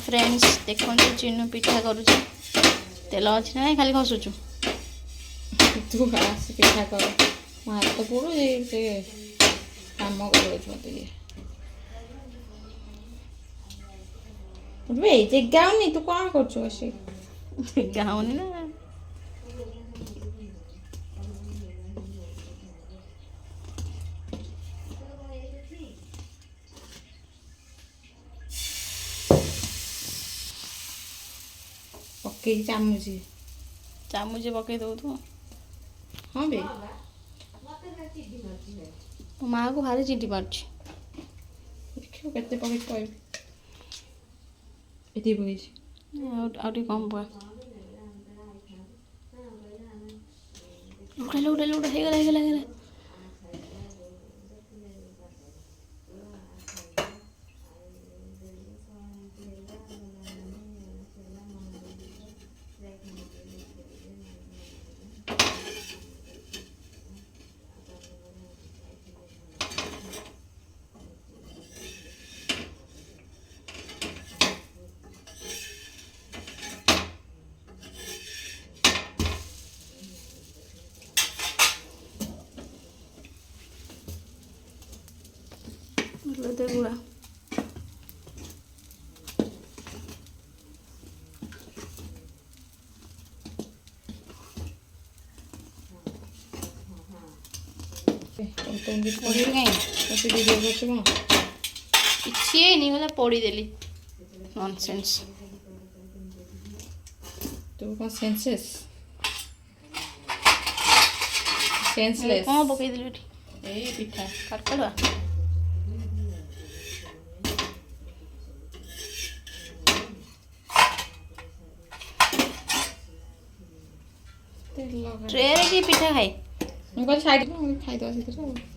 Friends देखो चिन्नू पिठा करुच तेल अच्छी ना खाली घसुचु तू आस पिठा कर मो हाथ पोड़ू से काम कर मत ये जगाऊनी तू कौन कर गाउनी ना पकई चामुच चामुचे पकई दो तू हाँ बे माँ को भारी चिंटी मार्च देखियो केते पकई कहबी एती पकई आउटी कम पा उठा उठा हे गला दे गुड़ा କିଛି नहीं गला पड़ी देली नॉनसेंस तू कौन सेंसेस सेंसलेस कौन पकई देली बेटी ए पिठा काटकड़वा ट्रे रे की पिठा खाई मैं कल साइड में खाई दो सितर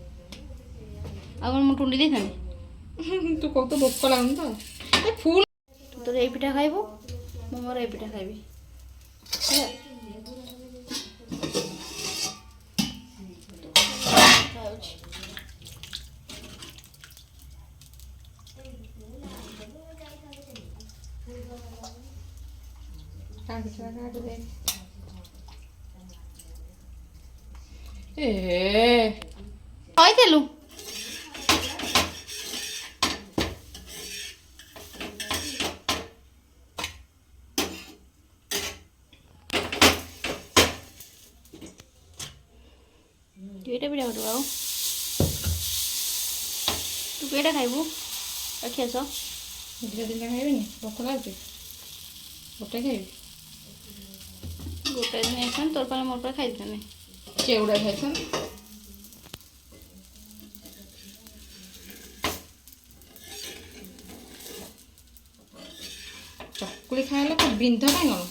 आगन मु टुंडी दे खानी तू को तो भोक लागन तो ए फूल तू तो ए पिठा खाइबो मु मोर ए पिठा खाइबी काट दे ए होय देलु केटा पिठा करू बाबू तू केटा खाइबू रखी आस दिटा दिन खाइबेनी भोक लाଗୁଛି गोटे खाइबी गोटे दिन आसन तोर पर मोर पर खाइ देने केउड़ा खाइछन चकुली खाइले तो बिंध काई गण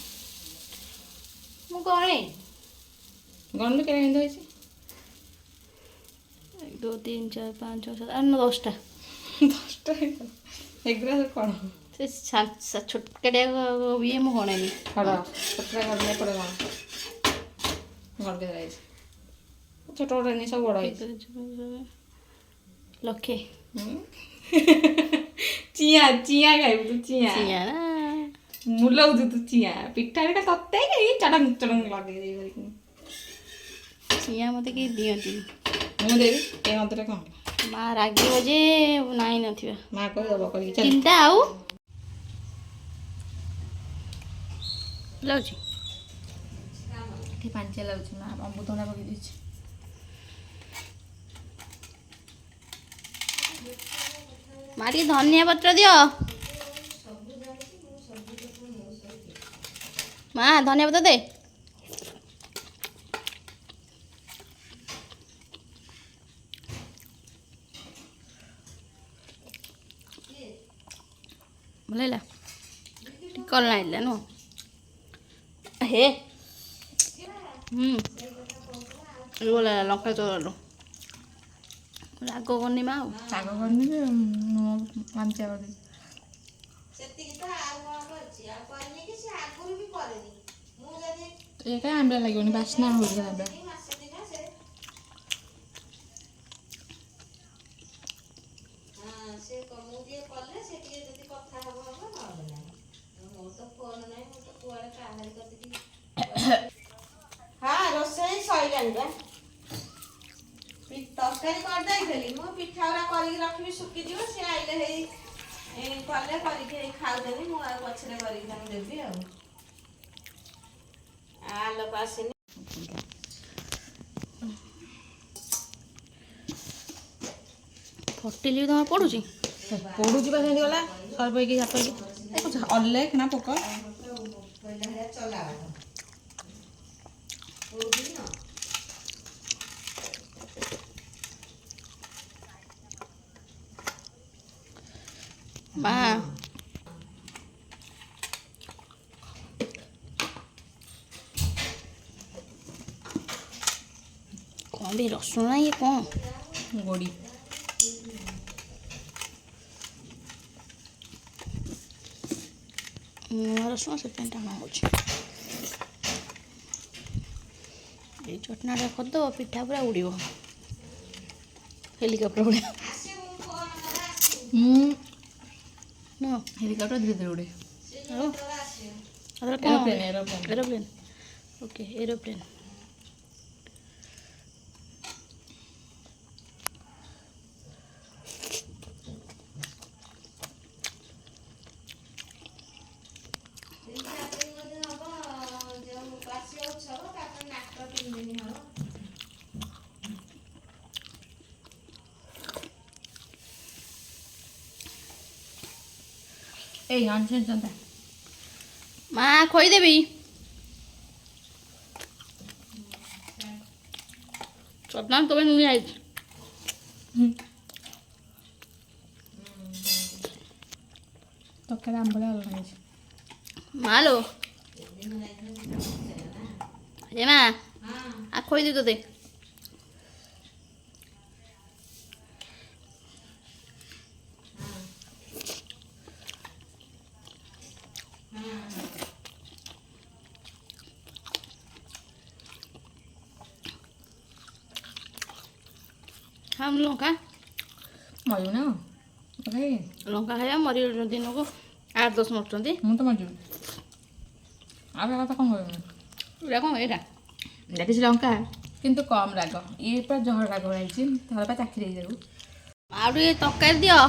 मु करे गण के बिंध होइছে 1 2 3 4 5 6 7 8 9 10टा 10टा एग्रा कोन से छोटकड़े ये मु गणेनी खड़ा पत्रा करने पड़ेगा गण के जाइछ छोट छोट नहीं सब बड़ा है लखे चिया चिया खाइबू तू चिया चिया ना मुलाउ तू चिया पिठा रे तत्ते के चडंग चडंग लगे दे करी चिया मते के दियंती मु देबी ए अंतरे कोन माँ रागी बजे नाई नथिबा माँ को दबा करी चल चिंता आउ लाउची के पांचे लाउची माँ अमृतभंडा पकई देछि माटी धनिया पत्र दियो माँ धनिया पत्र दे भलेला टिकल नाइला नो हे बोला लंका चोर राग करनी माँ शाग करनी जे पांचे बजे ये काय आंबा लागोनी बासना होई आंबा ହଁ ରୋଷେଇ ସଇଲାଣି ବା ତରକାରୀ କରିଦେଇଥିଲି ମୁଁ ପିଠା ଗୁରା କରିକି ରଖିବି ଶୁଖିଯିବ ସିଏ ଆଇଲେ ହେଇ କଲେ କରିକି ହେଇ ଖାଉଦେବି ମୁଁ ଆଉ ପଛରେ କରିକି ତାଙ୍କୁ ଦେବି ଆଉ ଆଲୋକ ଆସିନି ଫଟିଲି ବି ତମର ପଡୁଛି ପୋଡୁଛି ବା ସେମିତି ଗଲା ସର୍ପ ହେଇକି ହାତ ହେଇକି ଅଲେଖ ନା ପୋକ ମା କଣ ବି ରସୁଣ ନା ଇଏ କଣ ଗୋଡି ନୂଆ ରସୁଣ ସେଥିପାଇଁ ଟାଣ ହେଉଛି ଏଇ ଚଟଣାଟା କରିଦେବ ପିଠା ପୁରା ଉଡ଼ିବ ହେଲିକପ୍ଟର ଭଳିଆ ନା ହେଲିକପ୍ଟର ଧୀରେ ଧୀରେ ଉଡେ ଆଉ ତାପରେ କ'ଣ ଏରୋପ୍ଲେନ୍ ଓକେ ଏରୋପ୍ଲେନ୍ ଏଇ ଆଣିଛନ୍ତି ମା ଖୋଇଦେବି ଚଟଣା ତମେ ନୁଣି ଆଇଛି ତରକାରୀ ଆମ୍ବଳିଆ ଅଲଗା ହେଇଛି ମା ଲୋ ଏ ମା ଆ ଖୋଇଦେବି ତୋତେ ଖାଉନି ଲଙ୍କା ମରିବୁ ନା ଲଙ୍କା ଖାଇବା ମରି ଦିନକୁ 8-10 ମରୁଛନ୍ତି ମୁଁ ତ ମରିଯିବି ଆଉ କଥା କ'ଣ କହିବି ଏଇଟା କ'ଣ ଏଇଟା ଦେଖିଛି ଲଙ୍କା କିନ୍ତୁ କମ୍ ରାଗ ଇଏ ପୁରା ଜହର ରାଗ ହେଇଛି ଥରେ ପାଇଁ ଚାଖି ଦେଇଯାଉ ଆଉ ଟିକେ ତରକାରୀ ଦିଅ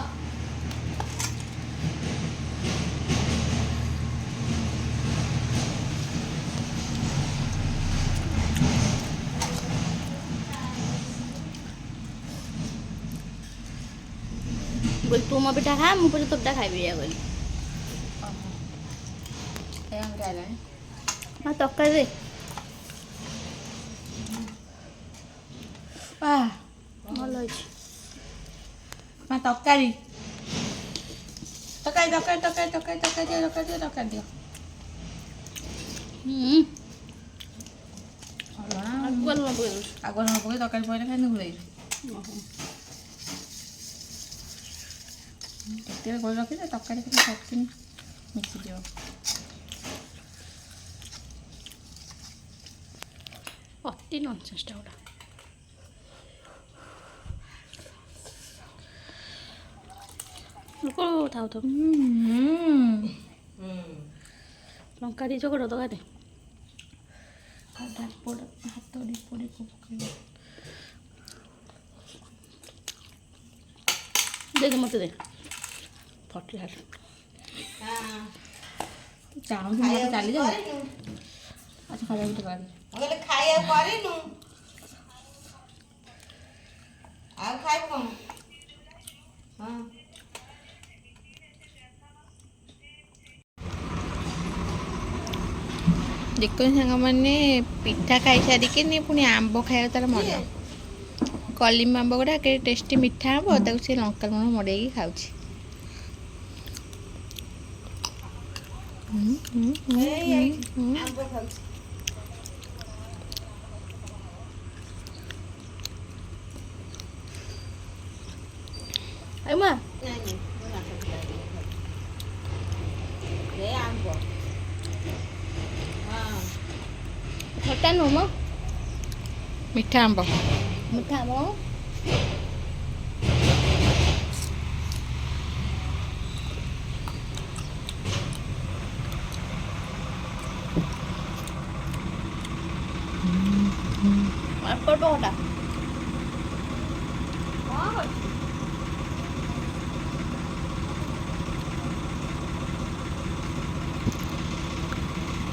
बोल तू मो पिठा खा मुझे तो पिठा खाई बोली हाँ तक्का दे भल ତରକାରୀ ତରକାରୀ ତରକାରୀ ତରକାରୀ ତରକାରୀ ତରକାରୀ ଦିଅ ତରକାରୀ ଦିଅ ତରକାରୀ ଦିଅ ଆଗୁଆ ଲୁଣ ପକେଇ ଦେଉଛି ଆଗୁଆ ଲୁଣ ପକେଇ ତରକାରୀ ପକେଇଲେ ଖାଇଲେ ଘୋଡ଼େଇ କେତେବେଳେ କରି ରଖିଲେ ତରକାରୀ ଖାଲି ସଫିନି ମିଶିଯିବ ଅତି ନନସେନ୍ସଟା ଗୋଟା ଥାଉ ଥାଉ ଲଙ୍କା ଦେଇଛ ଗୋଟେ ତରକାରୀ ହାତ ଡିପୋଡ଼ି ପକେଇବ ଦେ ମତେ ଦେ ଫଟି ହାଟ ଚାହୁଁଛୁ ମୋତେ ଚାଲିଯାଉ ଆଚ୍ଛା ଖାଇବାକୁ ଟିକେ କରିବି ଖାଇବା କରିନୁ ଆଉ ଖାଇବୁ କ'ଣ ହଁ ଯେକୌଣସି ସାଙ୍ଗମାନେ ପିଠା ଖାଇସାରିକିନି ପୁଣି ଆମ୍ବ ଖାଇବା ତାର ମନ କଲିମ ଆମ୍ବ ଗୁଡ଼ା କେତେ ଟେଷ୍ଟି ମିଠା ଆମ୍ବ ତାକୁ ସେ ଲଙ୍କା ଲୁଣ ମଡ଼େଇକି ଖାଉଛି ଆମ୍ବ ଖାଉଛି ମା ଆମ୍ବ ଖଟା ନୁହଁ ମ ମିଠା ଆମ୍ବ ମିଠା ଆମ୍ବ ଅଳ୍ପ ଖଟା। କ'ଣ କରୁଛୁ?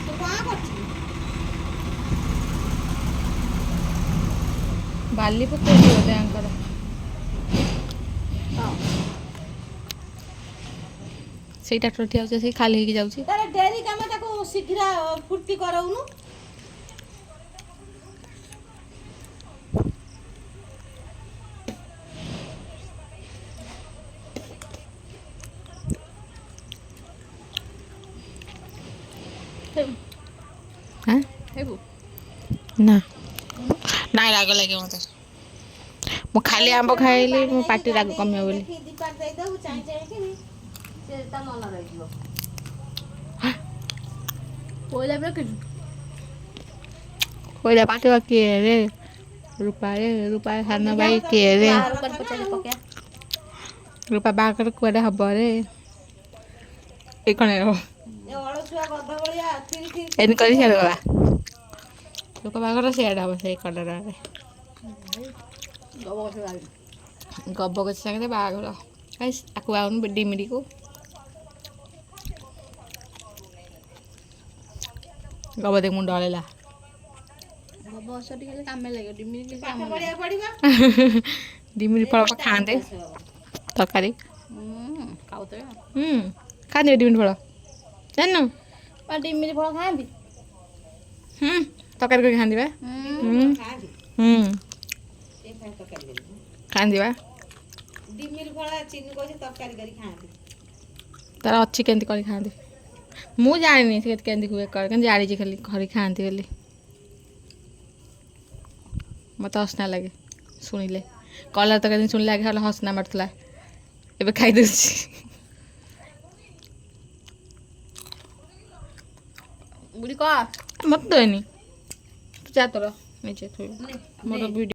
ତୁ କ'ଣ କରୁଛୁ? ବାଲି ପକେଇଛି ବୋଧେ ଆଙ୍କର। ସେଇ ଟ୍ରାକ୍ଟର ଠିଆ ହେଉଛି, ସେଇ ଖାଲି ହେଇକି ଯାଉଛି। ତାର ଡେରି କାମ, ତାକୁ ଶୀଘ୍ର ଫୁର୍ତ୍ତି କରଉନୁ। ହାଁ ହେବୁ ନା ନାଇଁ ରାଗ ଲାଗିବ ମୋତେ। ମୁଁ ଖାଲି ଆମ୍ବ ଖାଇଲି ମୋ ପାଟି ରାଗ କମିବ ବୋଲି। ଦେଖି ଦୀପା ଦେଇଦବୁ ଚାହିଁ ଚାହିଁକିରି, ସେ ତା ମନ ରହିଯିବ। କୋଇଲା ବି ରଖିଛୁ? କୋଇଲା ପାଟିବା କିଏ ରେ? ରୂପାରେ ସାନ ଭାଇ କିଏ ରେ? ବାହାର ଉପରେ ପଚାରି ପକେଇବା। ରୂପା ବାହାଘର କୁଆଡ଼େ ହବ ରେ? ଏ କ'ଣ ହବ? ଏ ଅଳସୁଆ ଗଧ ଭଳିଆ ଥିରି ଥିରି ଏମିତି କରି ସିଆଡ଼େ ଗଲା। ଲୋକ ବାହାଘର ସିଆଡ଼େ ହବ, ସେଇ କଲରରେ ଗବ ଗଛ ସାଙ୍ଗରେ ବାହାଘର। ଆକୁ ଆଉନୁ ଡିମିରିକୁ ଗବ ଦେଖ ମୁଣ୍ଡ ହଳେଇଲା। ବସ ଟିକେ ହେଲେ କାମେ ଲାଗିବ, ଡିମିରି କିଛି ପାଠ କାମ ପଢିବାକୁ ପଡିବ। ଡିମିରି ଫଳ ଖାଆନ୍ତେ ତରକାରୀ। ଖାଉଥିବେ ଆଉ। ଖାଆନ୍ତି ଡିମିରି ଫଳ ଜାଣିନୁ? ଡିମିରି ଫଳ ଖାଆନ୍ତି? ତରକାରୀ କରି ଖାଆନ୍ତି ବା। ଖାଆନ୍ତି। ସେ ଖାଇ ତରକାରୀ କରିକି। ଖାଆନ୍ତି ବା। ଡିମିରି ଫଳ ଚିନି କହୁଛି ତରକାରୀ କରି ଖାଆନ୍ତି। ତାର ଅଛି କେମିତି କରି ଖାଆନ୍ତି, ମୁଁ ଜାଣିନି ସେ କେମିତି ହୁଏ କରେ, କିନ୍ତୁ ଜାଣିଛି ଖାଲି କରି ଖାଆନ୍ତି ବୋଲି। ମୋତେ ହସନା ଲାଗେ ଶୁଣିଲେ। କଲରା ତରକାରୀ ଶୁଣିଲେ ଆଗେ ଖାଲି ହସନା ମାରୁଥିଲା, ଏବେ ଖାଇଦେଉଛି। ବୁଢ଼ୀ କହ ମୋତେ ଦେନି, ତୁ ଯା ତୋର ନିଜେ ଥୋଇବୁ ମୋର ଭିଡ଼ିଓ।